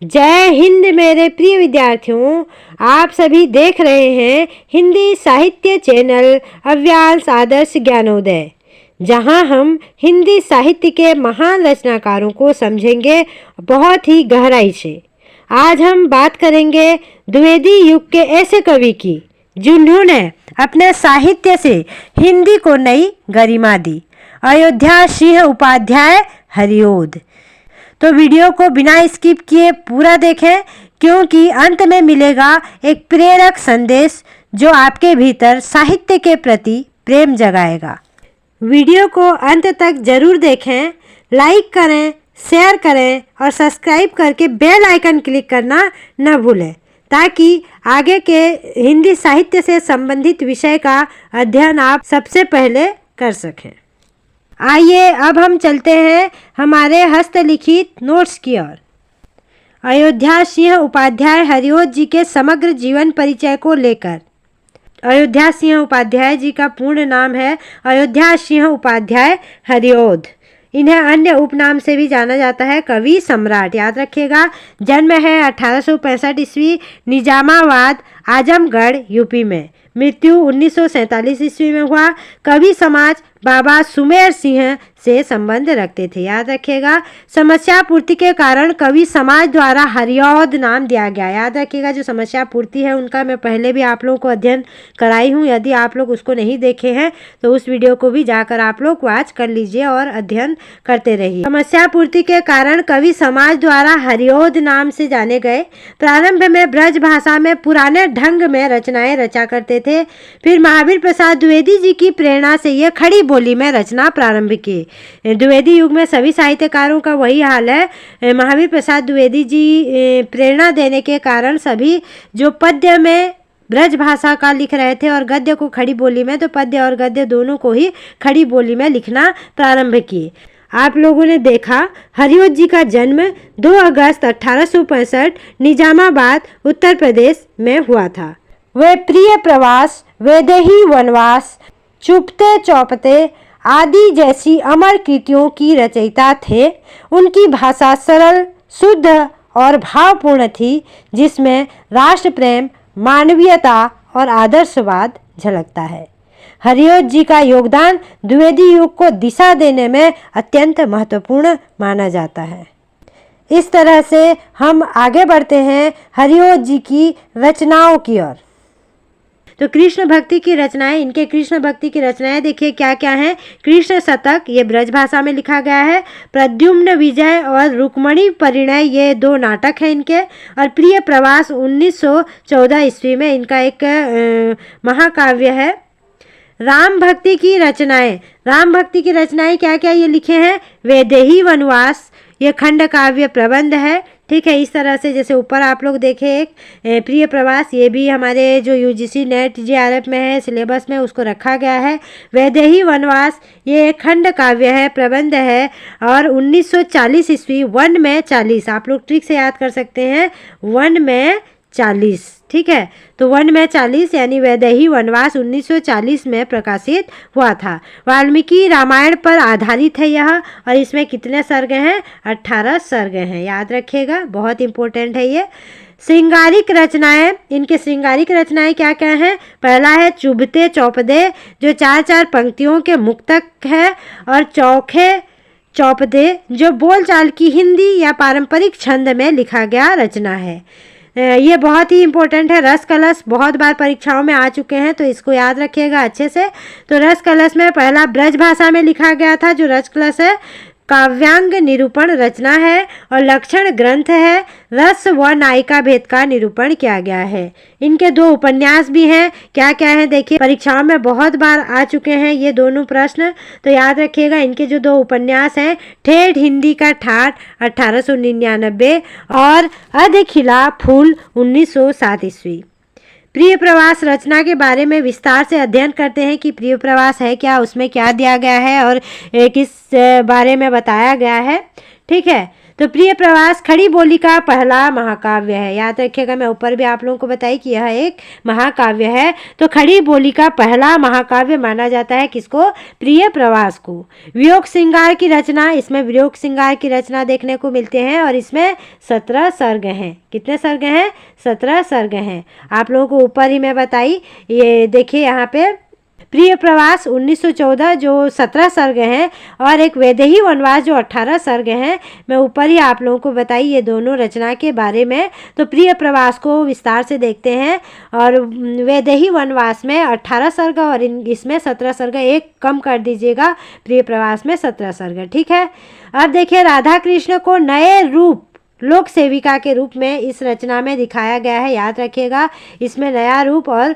जय हिंद मेरे प्रिय विद्यार्थियों, आप सभी देख रहे हैं हिंदी साहित्य चैनल अव्यांश आदर्श ज्ञानोदय, जहां हम हिंदी साहित्य के महान रचनाकारों को समझेंगे बहुत ही गहराई से। आज हम बात करेंगे द्विवेदी युग के ऐसे कवि की जिन्होंने अपने साहित्य से हिंदी को नई गरिमा दी। अयोध्या सिंह उपाध्याय हरिओद। तो वीडियो को बिना स्किप किए पूरा देखें, क्योंकि अंत में मिलेगा एक प्रेरक संदेश जो आपके भीतर साहित्य के प्रति प्रेम जगाएगा। वीडियो को अंत तक जरूर देखें, लाइक करें, शेयर करें और सब्सक्राइब करके बेल आइकन क्लिक करना न भूलें, ताकि आगे के हिंदी साहित्य से संबंधित विषय का अध्ययन आप सबसे पहले कर सकें। आइए अब हम चलते हैं हमारे हस्तलिखित नोट्स की ओर। अयोध्या सिंह उपाध्याय हरिओद जी के समग्र जीवन परिचय को लेकर। अयोध्या सिंह उपाध्याय जी का पूर्ण नाम है अयोध्या सिंह उपाध्याय हरिओद। इन्हें अन्य उपनाम से भी जाना जाता है कवि सम्राट। याद रखिएगा। जन्म है 1865 ईस्वी, निजामाबाद, आजमगढ़, यूपी में। मृत्यु 1947 ईस्वी में हुआ। कवि समाज बाबा सुमेर सिंह से संबंध रखते थे। याद रखिएगा। समस्या पूर्ति के कारण कवि समाज द्वारा हरिओद नाम दिया गया। याद रखिएगा। जो समस्या पूर्ति है उनका मैं पहले भी आप लोगों को अध्ययन कराई हूँ। यदि आप लोग उसको नहीं देखे हैं तो उस वीडियो को भी जाकर आप लोग वॉच कर लीजिए और अध्ययन करते रहिए। समस्या पूर्ति के कारण कवि समाज द्वारा हरिओद नाम से जाने गए। प्रारंभ में ब्रज भाषा में पुराने ढंग में रचनाएं रचा करते थे। फिर महावीर प्रसाद द्विवेदी जी की प्रेरणा से ये खड़ी बोली में रचना प्रारंभ की। द्विवेदी युग में सभी साहित्यकारों का वही हाल है। महावीर प्रसाद द्विवेदी जी प्रेरणा देने के कारण सभी जो पद्य में ब्रज भाषा का लिख रहे थे और गद्य को खड़ी बोली में, तो पद्य और गद्य दोनों को ही खड़ी बोली में लिखना प्रारंभ किए। आप लोगों ने देखा हरिओद जी का जन्म 2 अगस्त 1865 निजामाबाद उत्तर प्रदेश में हुआ था। वे प्रिय प्रवास, वैदेही वनवास, चुपते चौपते आदि जैसी अमर कृतियों की रचयिता थे। उनकी भाषा सरल, शुद्ध और भावपूर्ण थी, जिसमें राष्ट्र प्रेम, मानवीयता और आदर्शवाद झलकता है। हरिओद जी का योगदान द्विवेदी युग को दिशा देने में अत्यंत महत्वपूर्ण माना जाता है। इस तरह से हम आगे बढ़ते हैं हरिओद जी की रचनाओं की ओर। तो कृष्ण भक्ति की रचनाएं, इनके कृष्ण भक्ति की रचनाएं देखिए क्या क्या हैं। कृष्ण शतक, ये ब्रज भाषा में लिखा गया है। प्रद्युम्न विजय और रुक्मणी परिणय, ये 2 नाटक हैं इनके। और प्रिय प्रवास 1914 ईस्वी में इनका एक महाकाव्य है। राम भक्ति की रचनाएं, राम भक्ति की रचनाएं क्या क्या ये लिखे हैं। वैदेही वनवास, ये खंड काव्य प्रबंध है। ठीक है। इस तरह से जैसे ऊपर आप लोग देखें एक प्रिय प्रवास, ये भी हमारे जो यूजीसी नेट जेआरएफ में है सिलेबस में उसको रखा गया है। वैदेही वनवास ये एक खंड काव्य है, प्रबंध है। और 1940 ईस्वी, 1 में 40, आप लोग ट्रिक से याद कर सकते हैं, 1 में 40। ठीक है। तो 1 में 40 यानी वैदेही वनवास 1940 में प्रकाशित हुआ था। वाल्मीकि रामायण पर आधारित है यह। और इसमें कितने सर्ग हैं? 18 सर्ग हैं। याद रखिएगा, बहुत इंपॉर्टेंट है ये। श्रृंगारिक रचनाएं, इनके श्रृंगारिक रचनाएं क्या क्या हैं? पहला है चुभते चौपदे, जो 4-4 पंक्तियों के मुक्तक है। और चौखे चौपदे, जो बोलचाल की हिंदी या पारंपरिक छंद में लिखा गया रचना है। ये बहुत ही इंपॉर्टेंट है। रस कलश बहुत बार परीक्षाओं में आ चुके हैं, तो इसको याद रखिएगा अच्छे से। तो रस कलश में पहला ब्रज भाषा में लिखा गया था। जो रस कलश है काव्यांग निरूपण रचना है और लक्षण ग्रंथ है। रस व नायिका भेद का निरूपण किया गया है। इनके 2 उपन्यास भी हैं। क्या क्या है देखिए, परीक्षाओं में बहुत बार आ चुके हैं ये दोनों प्रश्न, तो याद रखिएगा। इनके जो 2 उपन्यास हैं, ठेठ हिंदी का ठाठ 1899 और अध खिला फूल 1907 ईस्वी। प्रिय प्रवास रचना के बारे में विस्तार से अध्ययन करते हैं कि प्रिय प्रवास है क्या, उसमें क्या दिया गया है और किस बारे में बताया गया है। ठीक है। तो प्रिय प्रवास खड़ी बोली का पहला महाकाव्य है। याद रखिएगा, मैं ऊपर भी आप लोगों को बताई कि यह एक महाकाव्य है। तो खड़ी बोली का पहला महाकाव्य माना जाता है किसको? प्रिय प्रवास को। वियोग श्रृंगार की रचना, इसमें वियोग श्रृंगार की रचना देखने को मिलते हैं और इसमें 17 सर्ग हैं। कितने सर्ग हैं? 17 सर्ग हैं। आप लोगों को ऊपर ही मैं बताई, ये देखिए यहाँ पे प्रिय प्रवास 1914 जो 17 सर्ग हैं और एक वैदेही वनवास जो 18 सर्ग हैं। मैं ऊपर ही आप लोगों को बताई ये दोनों रचना के बारे में। तो प्रिय प्रवास को विस्तार से देखते हैं और वैदेही वनवास में 18 सर्ग और इसमें 17 सर्ग, एक कम कर दीजिएगा, प्रिय प्रवास में 17 सर्ग। ठीक है। अब देखिए, राधा कृष्ण को नए रूप लोक सेविका के रूप में इस रचना में दिखाया गया है। याद रखिएगा, इसमें नया रूप और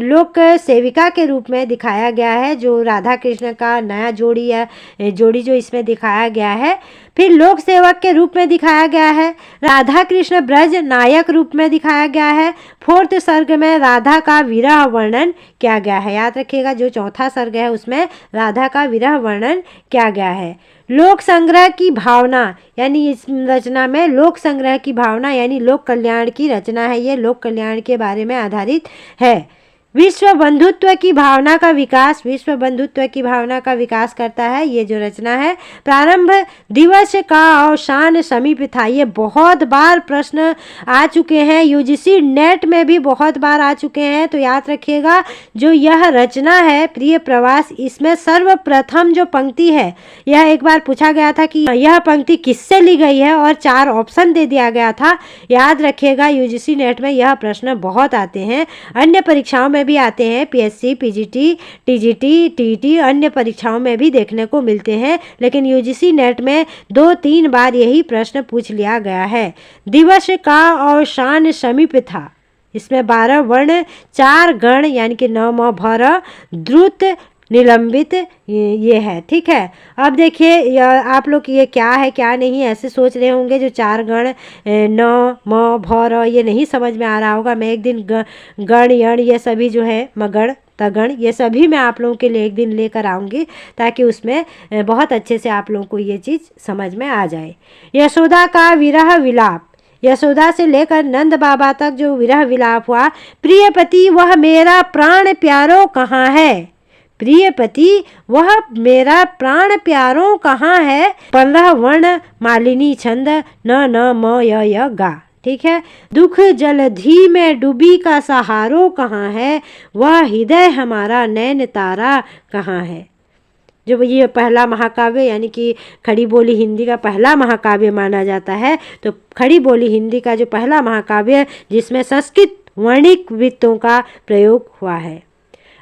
लोक सेविका के रूप में दिखाया गया है, जो राधा कृष्ण का नया जोड़ी जो इसमें दिखाया गया है। फिर लोक सेवक के रूप में दिखाया गया है। राधा कृष्ण ब्रज नायक रूप में दिखाया गया है। 4th सर्ग में राधा का विरह वर्णन किया गया है। याद रखिएगा, जो 4था सर्ग है उसमें राधा का विरह वर्णन किया गया है। लोक संग्रह की भावना, यानी इस रचना में लोक संग्रह की भावना यानी लोक कल्याण की रचना है। ये लोक कल्याण के बारे में आधारित है। विश्व बंधुत्व की भावना का विकास, विश्व बंधुत्व की भावना का विकास करता है ये जो रचना है। प्रारंभ दिवस का अवसान समीप था। ये बहुत बार प्रश्न आ चुके हैं, यूजीसी नेट में भी बहुत बार आ चुके हैं। तो याद रखिएगा, जो यह रचना है प्रिय प्रवास, इसमें सर्वप्रथम जो पंक्ति है, यह एक बार पूछा गया था कि यह पंक्ति किससे ली गई है और 4 ऑप्शन दे दिया गया था। याद रखिएगा, यूजीसी नेट में यह प्रश्न बहुत आते हैं, अन्य परीक्षाओं में भी आते हैं, पीएससी, पीजीटी, टीजीटी, टीटी, अन्य परीक्षाओं में भी देखने को मिलते हैं। लेकिन यूजीसी नेट में 2-3 बार यही प्रश्न पूछ लिया गया है। दिवस का अवसान समीप था। इसमें 12 वर्ण, 4 गण यानी कि न म भ र, द्रुत, निलंबित ये है। ठीक है। अब देखिए, आप लोग ये क्या है क्या नहीं ऐसे सोच रहे होंगे, जो 4 गण न म भ र ये नहीं समझ में आ रहा होगा। मैं एक दिन गण यण ये सभी जो है, मगण तगण, ये सभी मैं आप लोगों के लिए एक दिन लेकर आऊँगी, ताकि उसमें बहुत अच्छे से आप लोगों को ये चीज़ समझ में आ जाए। यशोदा का विरह विलाप, यशोदा से लेकर नंद बाबा तक जो विरह विलाप हुआ। प्रियपति वह मेरा प्राण प्यारो कहाँ है, प्रियपति वह मेरा प्राण प्यारो कहाँ है। 15 वर्ण मालिनी छंद न म य गा। ठीक है। दुख जलधि में डूबी का सहारो कहाँ है, वह हृदय हमारा नैन तारा कहाँ है। जो ये पहला महाकाव्य यानी कि खड़ी बोली हिंदी का पहला महाकाव्य माना जाता है। तो खड़ी बोली हिंदी का जो पहला महाकाव्य जिसमें संस्कृत वर्णिक वृत्तों का प्रयोग हुआ है।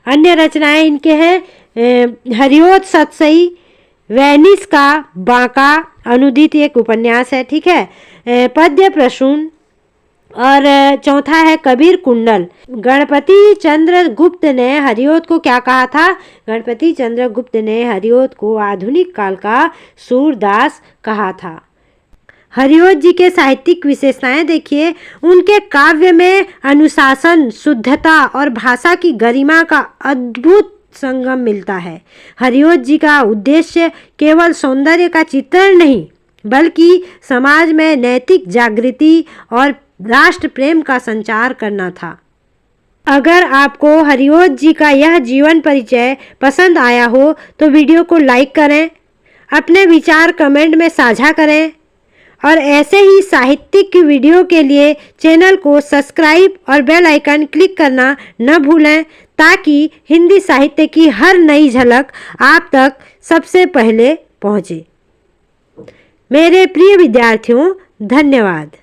अन्य रचनाएं इनके हैं हरिओत सतसई, वैनिस का बांका अनुदित एक उपन्यास है। ठीक है। पद्य प्रसून और चौथा है कबीर कुंडल। गणपति चंद्र गुप्त ने हरिओत को क्या कहा था? गणपति चंद्र गुप्त ने हरिओत को आधुनिक काल का सूरदास कहा था। हरिओत जी के साहित्यिक विशेषताएं देखिए, उनके काव्य में अनुशासन, शुद्धता और भाषा की गरिमा का अद्भुत संगम मिलता है। हरिओत जी का उद्देश्य केवल सौंदर्य का चित्रण नहीं, बल्कि समाज में नैतिक जागृति और राष्ट्र प्रेम का संचार करना था। अगर आपको हरिओत जी का यह जीवन परिचय पसंद आया हो तो वीडियो को लाइक करें, अपने विचार कमेंट में साझा करें और ऐसे ही साहित्यिक वीडियो के लिए चैनल को सब्सक्राइब और बेल आइकन क्लिक करना न भूलें, ताकि हिंदी साहित्य की हर नई झलक आप तक सबसे पहले पहुंचे। मेरे प्रिय विद्यार्थियों, धन्यवाद।